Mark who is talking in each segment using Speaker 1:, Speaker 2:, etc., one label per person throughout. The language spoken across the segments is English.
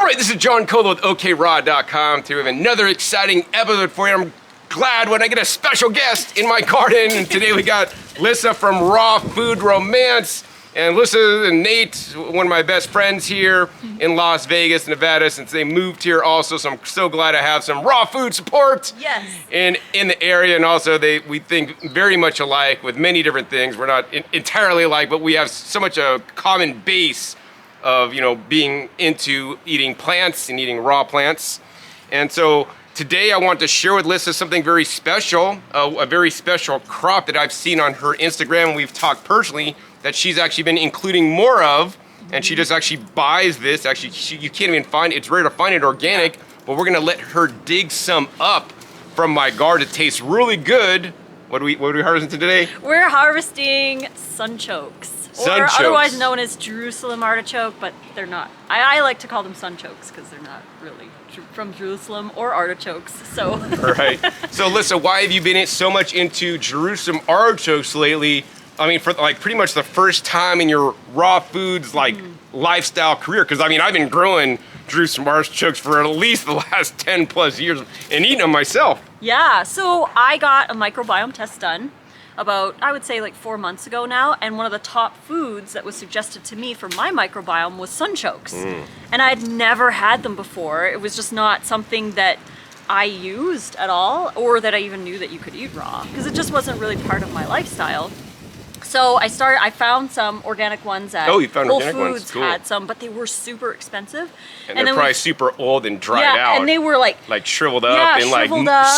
Speaker 1: right, this is John Cole with OKRaw.com to have another exciting episode for you. I'm glad when I get a special guest in my garden. And today we got Lissa from Raw Food Romance. And Lissa and Nate, one of my best friends here in Las Vegas, Nevada, since they moved here also. So I'm so glad I have some raw food support in the area. And also we think very much alike with many different things. We're not entirely alike, but we have so much a common base of, being into eating plants and eating raw plants. And so today I want to share with Lissa something very special, a very special crop that I've seen on her Instagram. We've talked personally that she's actually been including more of, and she just actually buys this. Actually, you can't even find it. It's rare to find it organic, but we're gonna let her dig some up from my garden. It tastes really good. What are we harvesting today?
Speaker 2: We're harvesting Sunchokes, or otherwise known as Jerusalem Artichoke, but they're not. I like to call them Sunchokes because they're not really from Jerusalem or artichokes, so.
Speaker 1: Right. So Lissa, why have you been so much into Jerusalem Artichokes lately? I mean, for like pretty much the first time in your raw foods lifestyle career, because I mean, I've been growing Jerusalem Artichokes for at least the last 10 plus years and eating them myself.
Speaker 2: Yeah, so I got a microbiome test done about, I would say like 4 months ago now, and one of the top foods that was suggested to me for my microbiome was Sunchokes. And I'd never had them before. It was just not something that I used at all, or that I even knew that you could eat raw, because it just wasn't really part of my lifestyle. So I found some organic ones at
Speaker 1: you found
Speaker 2: Whole
Speaker 1: organic
Speaker 2: Foods.
Speaker 1: Ones. Cool.
Speaker 2: Had some, but they were super expensive.
Speaker 1: And they're probably super old and dried out.
Speaker 2: And they were like
Speaker 1: shriveled up and like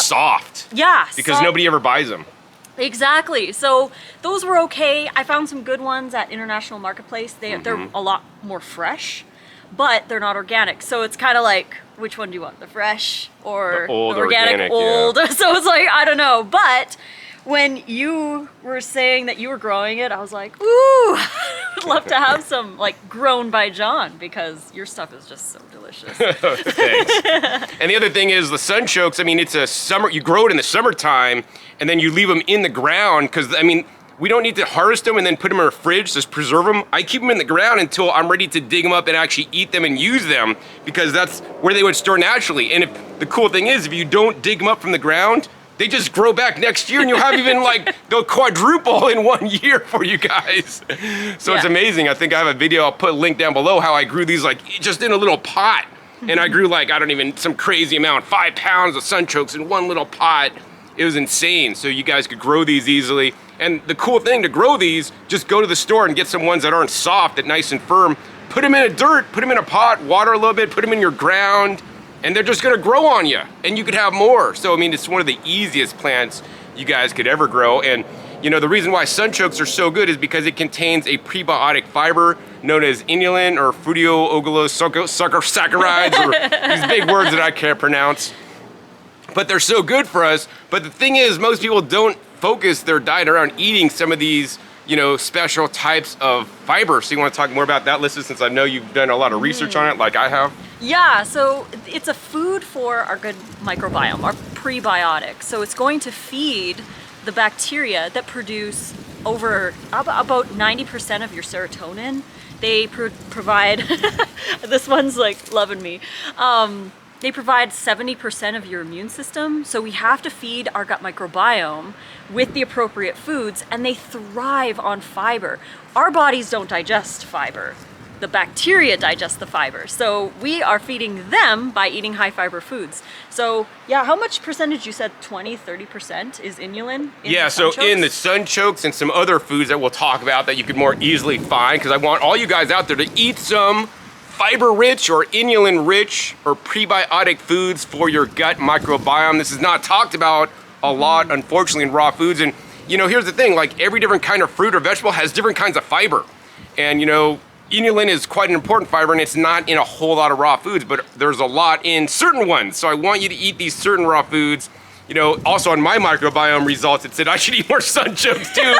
Speaker 1: soft.
Speaker 2: Yeah.
Speaker 1: Because nobody ever buys them.
Speaker 2: Exactly. So those were okay. I found some good ones at International Marketplace. They're a lot more fresh, but they're not organic. So it's kind of like, which one do you want? The fresh or
Speaker 1: the old
Speaker 2: the organic old?
Speaker 1: Yeah.
Speaker 2: So it's like, I don't know. But when you were saying that you were growing it, I was like, ooh, I'd love to have some like grown by John, because your stuff is just so delicious.
Speaker 1: Thanks. And the other thing is the Sunchokes, I mean, it's a summer, you grow it in the summertime and then you leave them in the ground, because I mean, we don't need to harvest them and then put them in our fridge, just preserve them. I keep them in the ground until I'm ready to dig them up and actually eat them and use them, because that's where they would store naturally. And the cool thing is, if you don't dig them up from the ground, they just grow back next year, and you'll have even like they'll quadruple in 1 year for you guys. So It's amazing. I think I have a video, I'll put a link down below, how I grew these like just in a little pot. And I grew like, some crazy amount, 5 pounds of Sunchokes in one little pot. It was insane. So you guys could grow these easily. And the cool thing to grow these, just go to the store and get some ones that aren't soft, that nice and firm. Put them in a dirt, put them in a pot, water a little bit, put them in your ground, and they're just gonna grow on you, and you could have more. So I mean, it's one of the easiest plants you guys could ever grow. And the reason why Sunchokes are so good is because it contains a prebiotic fiber known as inulin or fructosaccharides, or these big words that I can't pronounce. But they're so good for us. But the thing is, most people don't focus their diet around eating some of these special types of fiber. So you want to talk more about that, Lissa, since I know you've done a lot of research on it like I have?
Speaker 2: Yeah, so it's a food for our good microbiome, our prebiotic. So it's going to feed the bacteria that produce over about 90% of your serotonin. They provide, this one's like loving me. They provide 70% of your immune system. So we have to feed our gut microbiome with the appropriate foods, and they thrive on fiber. Our bodies don't digest fiber. The bacteria digest the fiber. So we are feeding them by eating high fiber foods. So yeah, how much percentage, you said 20, 30% is inulin?
Speaker 1: So in the Sunchokes and some other foods that we'll talk about that you could more easily find, because I want all you guys out there to eat some fiber-rich or inulin-rich or prebiotic foods for your gut microbiome. This is not talked about a lot, unfortunately, in raw foods. And here's the thing, like every different kind of fruit or vegetable has different kinds of fiber. And inulin is quite an important fiber, and it's not in a whole lot of raw foods, but there's a lot in certain ones. So I want you to eat these certain raw foods. Also on my microbiome results, it said I should eat more Sunchokes too.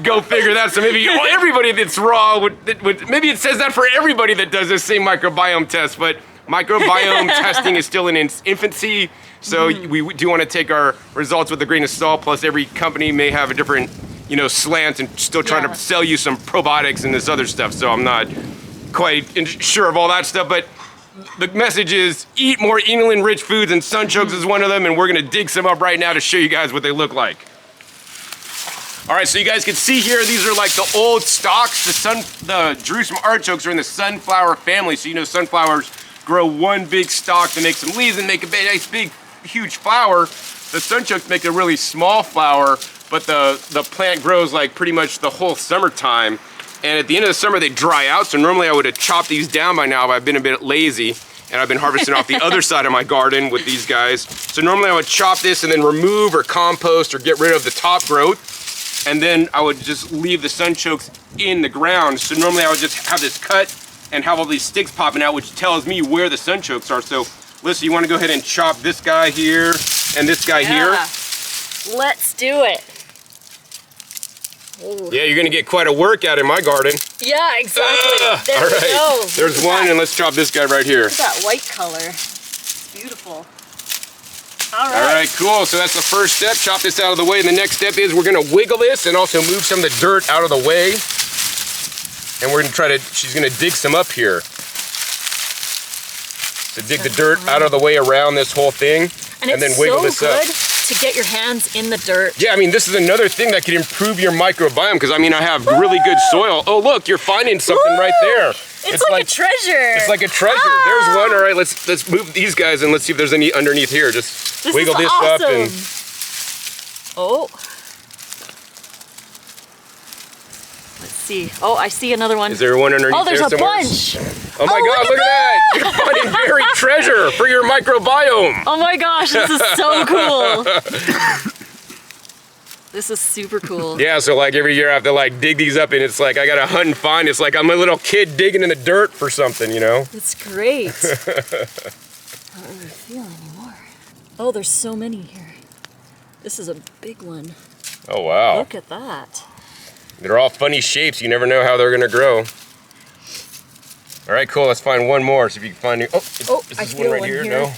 Speaker 1: Go figure that. So maybe everybody that's raw would, maybe it says that for everybody that does this same microbiome test, but microbiome testing is still in its infancy. So we do want to take our results with a grain of salt, plus every company may have a different slant and still trying to sell you some probiotics and this other stuff. So I'm not quite sure of all that stuff, but the message is eat more inulin-rich foods, and Sunchokes is one of them, and we're gonna dig some up right now to show you guys what they look like. All right, so you guys can see here, these are like the old stalks. The Jerusalem Artichokes are in the sunflower family, so you know sunflowers grow one big stalk to make some leaves and make a nice big, huge flower. The Sunchokes make a really small flower, but the plant grows like pretty much the whole summertime. And at the end of the summer, they dry out. So normally I would have chopped these down by now, but I've been a bit lazy. And I've been harvesting off the other side of my garden with these guys. So normally I would chop this and then remove or compost or get rid of the top growth. And then I would just leave the Sunchokes in the ground. So normally I would just have this cut and have all these sticks popping out, which tells me where the Sunchokes are. So Lissa, you want to go ahead and chop this guy here and this guy here?
Speaker 2: Let's do it.
Speaker 1: Ooh. Yeah, you're gonna get quite a workout in my garden.
Speaker 2: Yeah, exactly. There
Speaker 1: all right.
Speaker 2: we go.
Speaker 1: There's one, and let's chop this guy right here.
Speaker 2: Look at that white color. It's beautiful. All
Speaker 1: right, cool. So that's the first step. Chop this out of the way. And the next step is we're gonna wiggle this and also move some of the dirt out of the way. And we're gonna try to, she's gonna dig some up here. So dig the dirt out of the way around this whole thing. And then wiggle this up.
Speaker 2: To get your hands in the dirt.
Speaker 1: Yeah, I mean, this is another thing that could improve your microbiome, because I mean, I have really good soil. Oh, look, you're finding something right there.
Speaker 2: It's like a treasure.
Speaker 1: It's like a treasure. There's one. All right, let's move these guys and let's see if there's any underneath here. Just wiggle this up and.
Speaker 2: Oh. Let's see. Oh, I see another one.
Speaker 1: Is there one underneath?
Speaker 2: Oh, there's
Speaker 1: there
Speaker 2: a bunch.
Speaker 1: Oh my God, look at that! You're finding buried treasure for your microbiome.
Speaker 2: Oh my gosh, this is so cool. This is super cool.
Speaker 1: Yeah, so like every year I have to like dig these up, and it's like I gotta hunt and find. It's like I'm a little kid digging in the dirt for something, you know?
Speaker 2: It's great. I don't really feel anymore. Oh, there's so many here. This is a big one.
Speaker 1: Oh wow.
Speaker 2: Look at that.
Speaker 1: They're all funny shapes. You never know how they're gonna grow. All right, cool. Let's find one more. See if you can find. Is this one right here? No,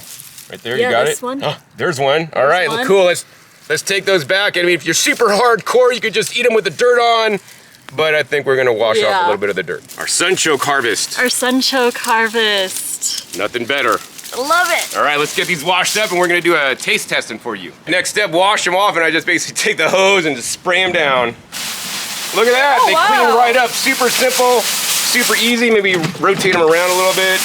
Speaker 1: right there.
Speaker 2: Yeah,
Speaker 1: you got
Speaker 2: this
Speaker 1: it.
Speaker 2: One.
Speaker 1: Oh, there's one. All right, cool. Let's take those back. I mean, if you're super hardcore, you could just eat them with the dirt on. But I think we're gonna wash off a little bit of the dirt. Our Sunchoke harvest.
Speaker 2: Our Sunchoke harvest.
Speaker 1: Nothing better.
Speaker 2: I love it.
Speaker 1: All right, let's get these washed up, and we're gonna do a taste testing for you. Next step, wash them off, and I just basically take the hose and just spray them down. Look at that, they clean right up, super simple, super easy. Maybe rotate them around a little bit.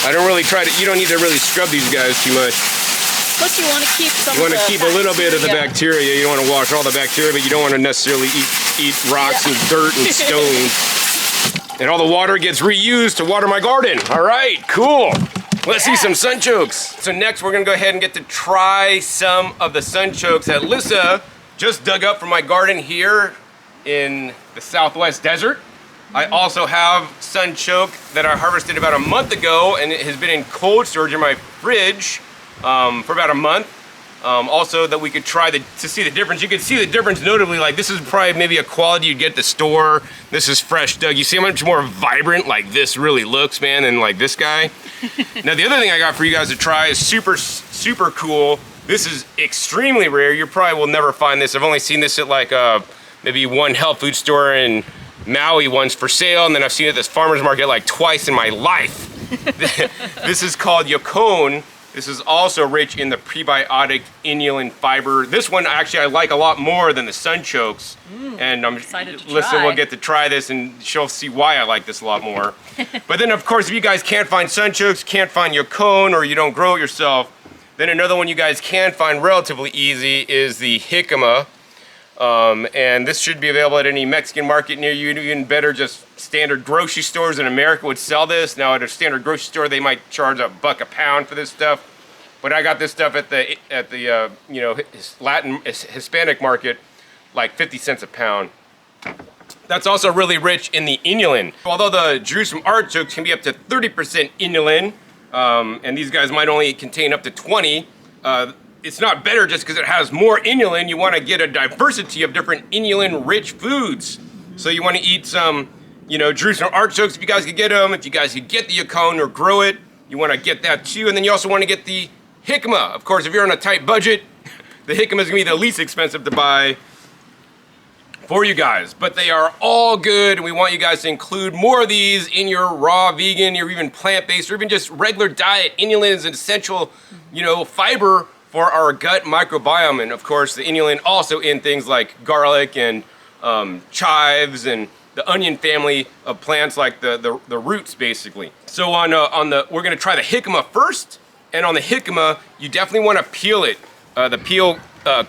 Speaker 1: I don't really you don't need to really scrub these guys too much.
Speaker 2: Plus you want to keep some
Speaker 1: You want to keep a little bit of the bacteria. You don't want to wash all the bacteria, but you don't want to necessarily eat rocks and dirt and stones. And all the water gets reused to water my garden. All right, cool. Let's see some Sunchokes. So next we're gonna go ahead and get to try some of the Sunchokes that Lissa just dug up from my garden here in the Southwest Desert. I also have Sunchoke that I harvested about a month ago, and it has been in cold storage in my fridge for about a month. Also that we could try to see the difference. You can see the difference notably, like this is probably maybe a quality you'd get at the store. This is fresh dug. You see how much more vibrant like this really looks, man, than like this guy. Now the other thing I got for you guys to try is super cool. This is extremely rare. You probably will never find this. I've only seen this at like maybe one health food store in Maui once for sale, and then I've seen it at this farmer's market like twice in my life. This is called Yacon. This is also rich in the prebiotic inulin fiber. This one actually I like a lot more than the Sunchokes. And I'm
Speaker 2: excited to
Speaker 1: Lissa
Speaker 2: try.
Speaker 1: will get to try this and she'll see why I like this a lot more. But then of course, if you guys can't find Sunchokes, can't find Yacon, or you don't grow it yourself, then another one you guys can find relatively easy is the Jicama. And this should be available at any Mexican market near you. Even better, just standard grocery stores in America would sell this. Now at a standard grocery store, they might charge $1 a pound for this stuff. But I got this stuff at the you know, Hispanic market, like 50 cents a pound. That's also really rich in the inulin. Although the Jerusalem Artichokes can be up to 30% inulin, and these guys might only contain up to 20. It's not better just because it has more inulin. You want to get a diversity of different inulin-rich foods. So you want to eat some, you know, Jerusalem Artichokes if you guys could get them. If you guys could get the Yacon or grow it, you want to get that too. And then you also want to get the Jicama. Of course, if you're on a tight budget, the Jicama is going to be the least expensive to buy. for you guys, but they are all good, and we want you guys to include more of these in your raw, vegan, or even plant-based, or even just regular diet. Inulin is an essential, fiber for our gut microbiome, and of course, the inulin also in things like garlic and chives and the onion family of plants, like the roots, basically. So we're gonna try the jicama first, and on the jicama, you definitely want to peel it. The peel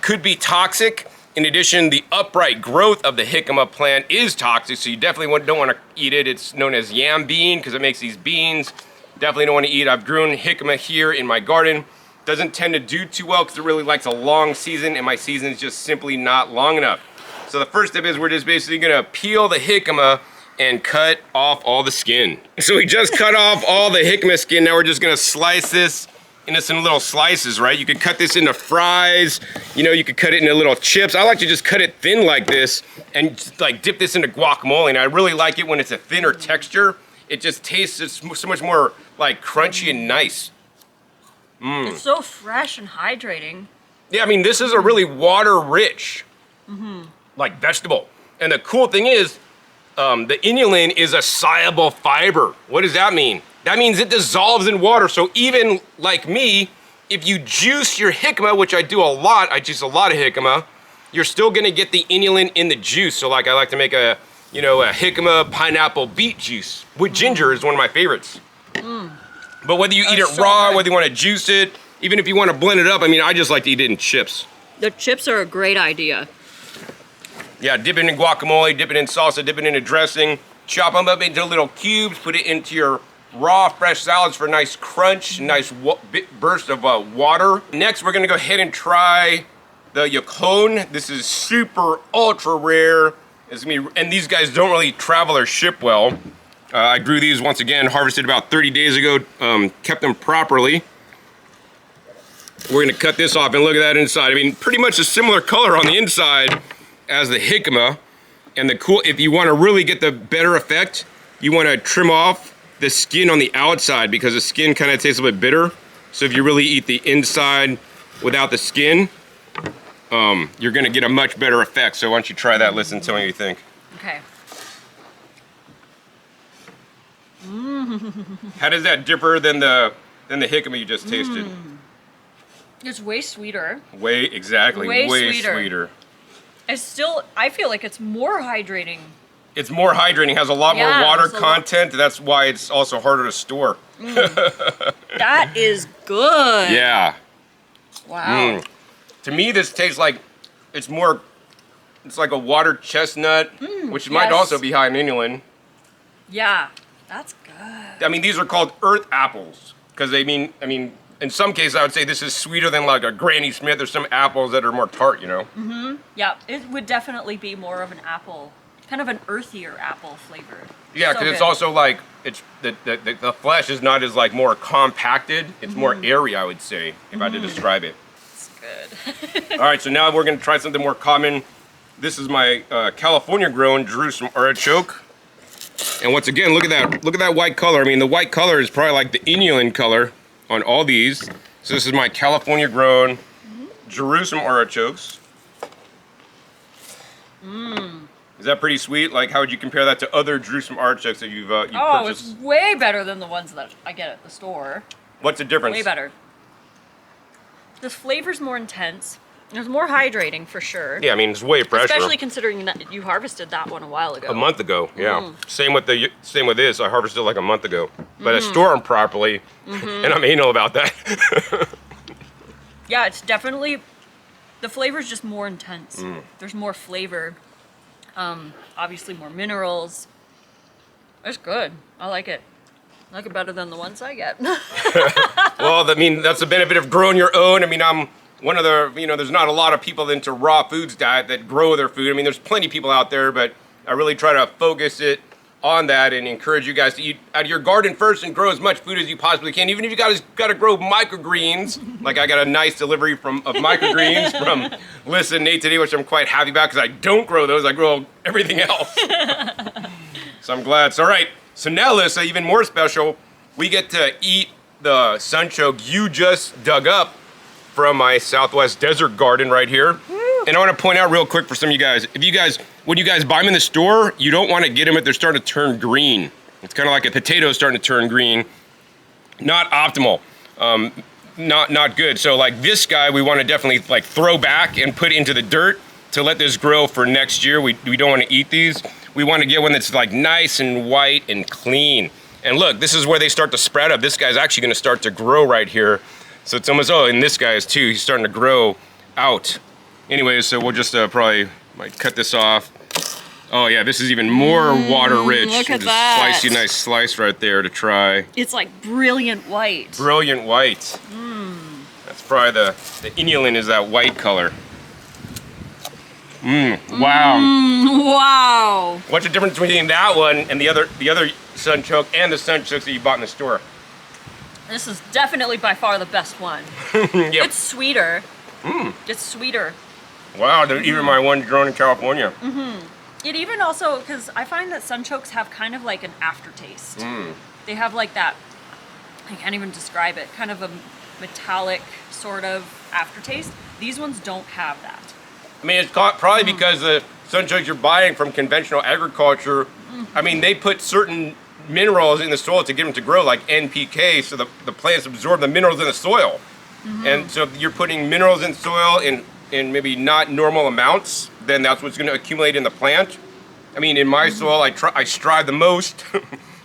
Speaker 1: could be toxic. In addition, the upright growth of the jicama plant is toxic, so you definitely don't want to eat it. It's known as yam bean because it makes these beans. Definitely don't want to eat. I've grown jicama here in my garden. Doesn't tend to do too well because it really likes a long season, and my season is just simply not long enough. So the first step is we're just basically gonna peel the jicama and cut off all the skin. So we just cut off all the jicama skin. Now we're just gonna slice this into some little slices, right? You could cut this into fries, you could cut it into little chips. I like to just cut it thin like this and just, like dip this into guacamole, and I really like it when it's a thinner texture. It just tastes so much more like crunchy and nice.
Speaker 2: It's so fresh and hydrating.
Speaker 1: Yeah, I mean, this is a really water-rich, like vegetable. And the cool thing is, the inulin is a soluble fiber. What does that mean? That means it dissolves in water. So even like me, if you juice your jicama, which I do a lot, I juice a lot of jicama, you're still gonna get the inulin in the juice. So like I like to make a jicama pineapple beet juice with ginger is one of my favorites. But whether you eat it raw, whether you want to juice it, even if you want to blend it up, I mean, I just like to eat it in chips.
Speaker 2: The chips are a great idea.
Speaker 1: Yeah, dip it in guacamole, dip it in salsa, dip it in a dressing, chop them up into little cubes, put it into your raw, fresh salads for a nice crunch, nice burst of water. Next, we're gonna go ahead and try the Yacon. This is super ultra rare. And these guys don't really travel or ship well. I grew these once again, harvested about 30 days ago, kept them properly. We're gonna cut this off and look at that inside. I mean, pretty much a similar color on the inside as the jicama. And if you wanna really get the better effect, you wanna trim off the skin on the outside because the skin kind of tastes a bit bitter. So if you really eat the inside without the skin, you're gonna get a much better effect. So why don't you try that, listen, tell me what you think.
Speaker 2: Okay.
Speaker 1: How does that differ than the jicama you just tasted?
Speaker 2: It's way sweeter.
Speaker 1: Exactly, way sweeter.
Speaker 2: I feel like it's more hydrating.
Speaker 1: It's more hydrating, has a lot more water content. That's why it's also harder to store.
Speaker 2: That is good.
Speaker 1: Yeah.
Speaker 2: Wow.
Speaker 1: To me, this tastes like it's like a water chestnut, which might also be high in inulin.
Speaker 2: Yeah, that's good.
Speaker 1: I mean, these are called earth apples because I mean, in some cases, I would say this is sweeter than like a Granny Smith or some apples that are more tart,
Speaker 2: Yeah, it would definitely be more of an apple, kind of an earthier apple flavor.
Speaker 1: Yeah, because it's also like the flesh is not as like more compacted. It's more airy, I would say, if I had to describe it.
Speaker 2: It's good.
Speaker 1: All right, so now we're gonna try something more common. This is my California-grown Jerusalem Artichoke. And once again, look at that white color. I mean, the white color is probably like the inulin color on all these. So this is my California-grown Jerusalem Artichokes. Is that pretty sweet? Like, how would you compare that to other Jerusalem Artichokes that you've purchased?
Speaker 2: Oh, it's way better than the ones that I get at the store.
Speaker 1: What's the difference?
Speaker 2: Way better. The flavor's more intense. It's more hydrating for sure.
Speaker 1: Yeah, I mean, it's way fresher.
Speaker 2: Especially considering that you harvested that one a while ago.
Speaker 1: A month ago, yeah. Same with this. I harvested like a month ago, but I store them properly, and I'm anal about that.
Speaker 2: Yeah, it's definitely the flavor's just more intense. There's more flavor. Obviously more minerals. It's good. I like it. I like it better than the ones I get.
Speaker 1: Well, I mean, that's the benefit of growing your own. I mean, I'm one of the, there's not a lot of people into raw foods diet that grow their food. I mean, there's plenty of people out there, but I really try to focus it on that and encourage you guys to eat out of your garden first and grow as much food as you possibly can. Even if you got to grow microgreens, like I got a nice delivery of microgreens from Lissa and Nate today, which I'm quite happy about because I don't grow those. I grow everything else. So I'm glad. So, all right. So now, Lissa, even more special, we get to eat the sunchoke you just dug up from my Southwest desert garden right here. And I want to point out real quick for some of you guys, when you guys buy them in the store, you don't want to get them if they're starting to turn green. It's kind of like a potato starting to turn green. Not optimal. Not good. So like this guy, we want to definitely like throw back and put into the dirt to let this grow for next year. We don't want to eat these. We want to get one that's like nice and white and clean. And look, this is where they start to sprout up. This guy's actually going to start to grow right here. So it's almost, and this guy is too. He's starting to grow out. Anyways, so we'll just probably might cut this off. Oh yeah, this is even more water rich.
Speaker 2: Look at
Speaker 1: just
Speaker 2: that.
Speaker 1: Slicey, nice slice right there to try.
Speaker 2: It's like brilliant white.
Speaker 1: Brilliant white. That's probably the inulin is that white color. Wow.
Speaker 2: Wow.
Speaker 1: What's the difference between that one and the other Sunchoke and the Sunchokes that you bought in the store?
Speaker 2: This is definitely by far the best one.
Speaker 1: Yep.
Speaker 2: It's sweeter. It's sweeter.
Speaker 1: Wow, even my one grown in California.
Speaker 2: It even also, because I find that Sunchokes have kind of like an aftertaste. They have like that, I can't even describe it, kind of a metallic sort of aftertaste. These ones don't have that.
Speaker 1: I mean, it's probably because the Sunchokes you're buying from conventional agriculture, I mean, they put certain minerals in the soil to get them to grow, like NPK, so the plants absorb the minerals in the soil. And so if you're putting minerals in soil in maybe not normal amounts, then that's what's going to accumulate in the plant. I mean, in my soil, I strive the most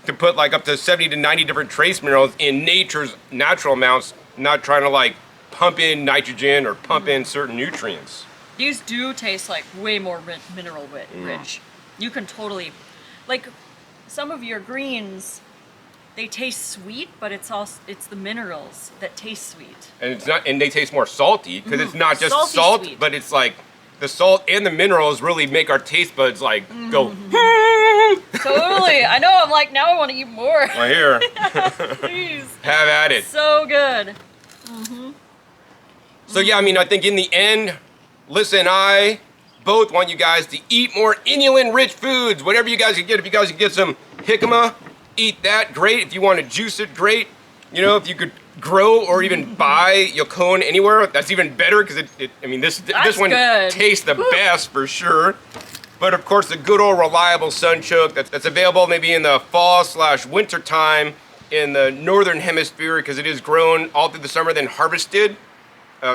Speaker 1: to put like up to 70 to 90 different trace minerals in nature's natural amounts, not trying to like pump in nitrogen or pump in certain nutrients.
Speaker 2: These do taste like way more mineral rich. You can totally, like some of your greens, they taste sweet, but it's the minerals that taste sweet.
Speaker 1: And they taste more salty because it's not just
Speaker 2: Salty
Speaker 1: salt,
Speaker 2: sweet.
Speaker 1: but it's like the salt and the minerals really make our taste buds like go.
Speaker 2: Totally. I know. I'm like, now I want to eat more.
Speaker 1: Right here.
Speaker 2: Please.
Speaker 1: Have at it.
Speaker 2: So good.
Speaker 1: So yeah, I mean, I think in the end, Lissa and I both want you guys to eat more inulin-rich foods. Whatever you guys can get. If you guys can get some jicama, eat that, great. If you want to juice it, great. You know, if you could grow or even buy Yacon anywhere, that's even better because I mean, this one
Speaker 2: good.
Speaker 1: tastes the best for sure. But of course, the good old reliable Sunchoke that's available maybe in the fall/winter time in the northern hemisphere because it is grown all through the summer, then harvested.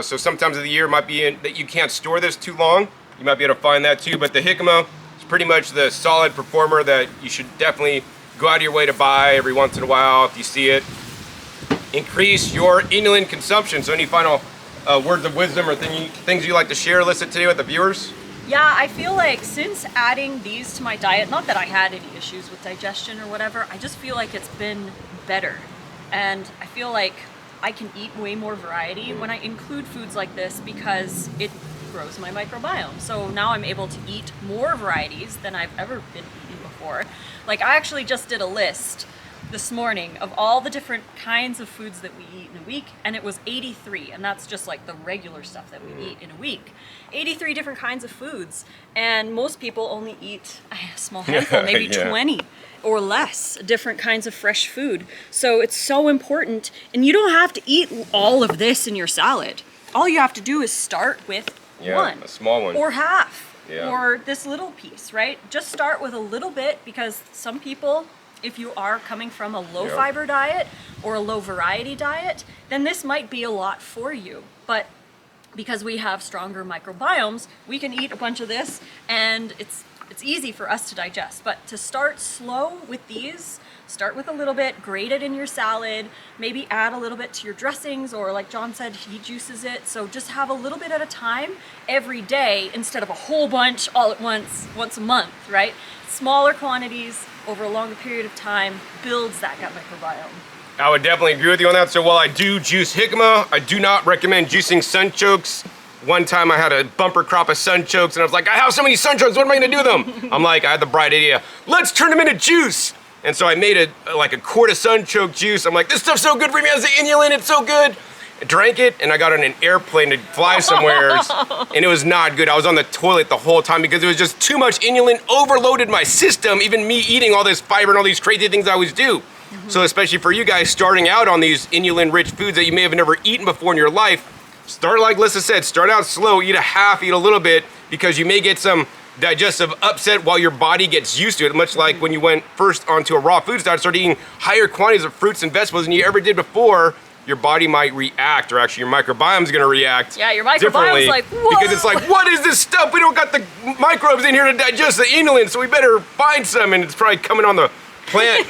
Speaker 1: So sometimes of the year might be that you can't store this too long. You might be able to find that too. But the jicama is pretty much the solid performer that you should definitely go out of your way to buy every once in a while if you see it. Increase your inulin consumption. So any final words of wisdom or things you'd like to share, Lissa, today with the viewers?
Speaker 2: Yeah, I feel like since adding these to my diet, not that I had any issues with digestion or whatever, I just feel like it's been better. And I feel like I can eat way more variety when I include foods like this because it grows my microbiome. So now I'm able to eat more varieties than I've ever been eating before. Like I actually just did a list this morning of all the different kinds of foods that we eat in a week, and it was 83, and that's just like the regular stuff that we eat in a week. 83 different kinds of foods, and most people only eat a small handful, maybe 20 or less different kinds of fresh food. So it's so important, and you don't have to eat all of this in your salad. All you have to do is start with one,
Speaker 1: a small one,
Speaker 2: or half, or this little piece, right? Just start with a little bit, because some people, if you are coming from a low fiber diet or a low variety diet, then this might be a lot for you. But because we have stronger microbiomes, we can eat a bunch of this and it's easy for us to digest. But to start slow with these, start with a little bit, grate it in your salad, maybe add a little bit to your dressings, or like John said, he juices it. So just have a little bit at a time every day instead of a whole bunch all at once a month, right? Smaller quantities over a longer period of time builds that gut microbiome.
Speaker 1: I would definitely agree with you on that. So while I do juice jicama, I do not recommend juicing Sunchokes. One time I had a bumper crop of Sunchokes and I was like, I have so many Sunchokes, what am I gonna do with them? I'm like, I had the bright idea, let's turn them into juice. And so I made like a quart of Sunchoke juice. I'm like, this stuff's so good for me, it has the inulin, it's so good. I drank it and I got on an airplane to fly somewhere and it was not good. I was on the toilet the whole time because it was just too much inulin, overloaded my system, even me eating all this fiber and all these crazy things I always do. So especially for you guys starting out on these inulin-rich foods that you may have never eaten before in your life, start like Lissa said, start out slow, eat a half, eat a little bit, because you may get some digestive upset while your body gets used to it, much like when you went first onto a raw foods diet, started eating higher quantities of fruits and vegetables than you ever did before. Your body might react, or actually your microbiome's gonna react.
Speaker 2: Yeah, your microbiome's like, whoa!
Speaker 1: Because it's like, what is this stuff? We don't got the microbes in here to digest the inulin, so we better find some, and it's probably coming on the plant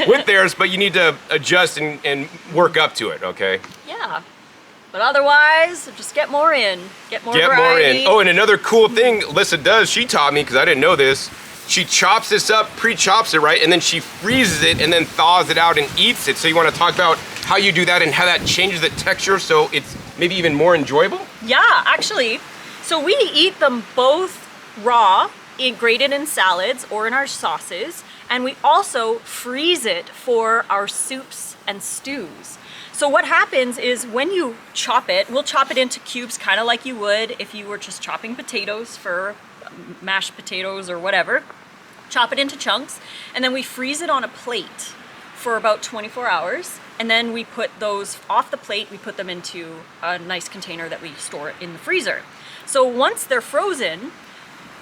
Speaker 1: with theirs, but you need to adjust and work up to it, okay?
Speaker 2: Yeah. But otherwise, just get more in. Get more variety.
Speaker 1: Oh, and another cool thing Lissa does, she taught me, because I didn't know this, she chops this up, pre-chops it, right? And then she freezes it and then thaws it out and eats it. So you want to talk about how you do that and how that changes the texture so it's maybe even more enjoyable?
Speaker 2: Yeah, actually. So we eat them both raw, grated in salads or in our sauces. And we also freeze it for our soups and stews. So what happens is when you chop it, we'll chop it into cubes kind of like you would if you were just chopping potatoes for mashed potatoes or whatever. Chop it into chunks, and then we freeze it on a plate for about 24 hours. And then we put those off the plate, we put them into a nice container that we store in the freezer. So once they're frozen,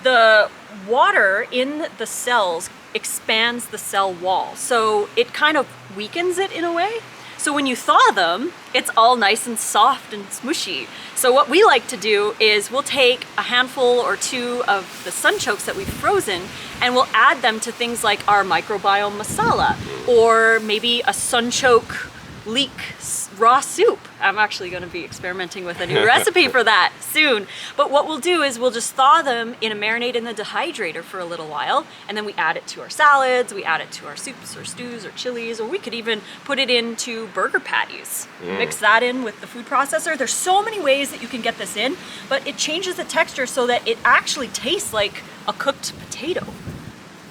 Speaker 2: the water in the cells expands the cell wall. So it kind of weakens it in a way. So when you thaw them, it's all nice and soft and smushy. So what we like to do is we'll take a handful or two of the sunchokes that we've frozen and we'll add them to things like our microbiome masala or maybe a sunchoke leek raw soup. I'm actually going to be experimenting with a new recipe for that soon. But what we'll do is we'll just thaw them in a marinade in the dehydrator for a little while, and then we add it to our salads, we add it to our soups or stews or chilies, or we could even put it into burger patties. Mix that in with the food processor. There's so many ways that you can get this in, but it changes the texture so that it actually tastes like a cooked potato,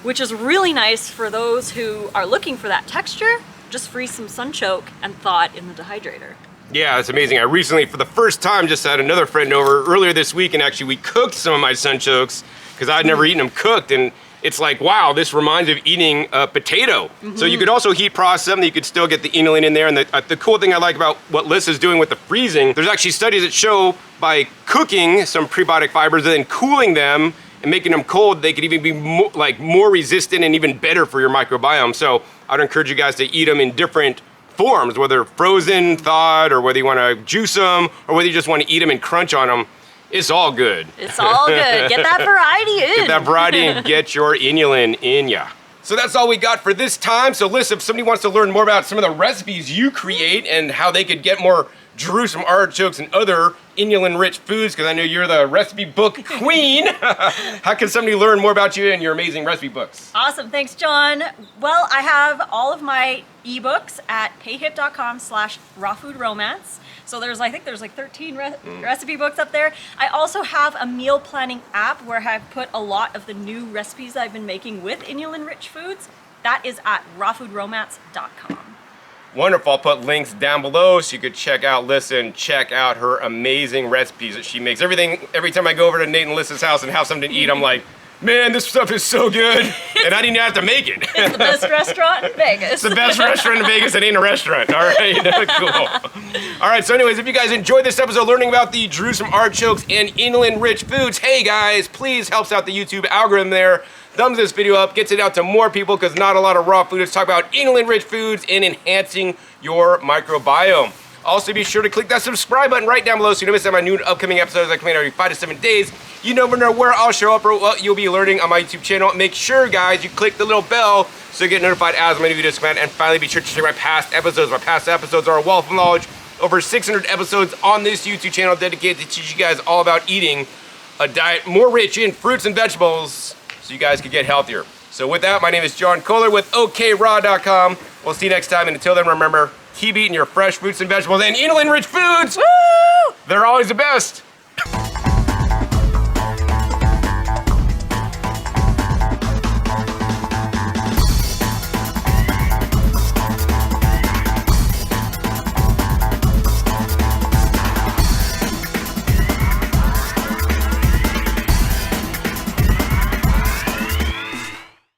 Speaker 2: which is really nice for those who are looking for that texture. Just freeze some sunchoke and thaw it in the dehydrator.
Speaker 1: Yeah, it's amazing. I recently, for the first time, just had another friend over earlier this week, and actually we cooked some of my sunchokes because I'd never eaten them cooked, and it's like, wow, this reminds me of eating a potato. So you could also heat process them, you could still get the inulin in there, and the cool thing I like about what Lissa's doing with the freezing, there's actually studies that show by cooking some prebiotic fibers and then cooling them and making them cold, they could even be more resistant and even better for your microbiome. So I'd encourage you guys to eat them in different forms, whether frozen, thawed, or whether you want to juice them, or whether you just want to eat them and crunch on them. It's all good.
Speaker 2: It's all good. Get that variety in.
Speaker 1: Get that variety and get your inulin in ya. So that's all we got for this time. So Lissa, if somebody wants to learn more about some of the recipes you create and how they could get more Jerusalem artichokes and other inulin-rich foods, because I know you're the recipe book queen. How can somebody learn more about you and your amazing recipe books?
Speaker 2: Awesome, thanks John. Well, I have all of my ebooks at payhip.com/rawfoodromance. So I think there's like 13 recipe books up there. I also have a meal planning app where I've put a lot of the new recipes that I've been making with inulin-rich foods. That is at rawfoodromance.com.
Speaker 1: Wonderful. I'll put links down below so you could check out Lissa and check out her amazing recipes that she makes. Every time I go over to Nate and Lissa's house and have something to eat, I'm like, man, this stuff is so good. And I didn't have to make it.
Speaker 2: It's the best restaurant in Vegas.
Speaker 1: It's the best restaurant in Vegas. It ain't a restaurant. All right. Cool. All right. So anyways, if you guys enjoyed this episode learning about the Jerusalem artichokes and inulin-rich foods, hey guys, please helps out the YouTube algorithm there. Thumbs this video up, gets it out to more people because not a lot of raw food. Let's talk about inulin-rich foods and enhancing your microbiome. Also, be sure to click that subscribe button right down below so you don't miss out on my new upcoming episodes that come in every 5 to 7 days. You never know where I'll show up or what you'll be learning on my YouTube channel. Make sure, guys, you click the little bell so you get notified as my new videos come out. And finally, be sure to check my past episodes. My past episodes are a wealth of knowledge. Over 600 episodes on this YouTube channel dedicated to teach you guys all about eating a diet more rich in fruits and vegetables so you guys can get healthier. So with that, my name is John Kohler with OKRaw.com. We'll see you next time, and until then, remember, keep eating your fresh fruits and vegetables and inulin-rich foods. Woo! They're always the best.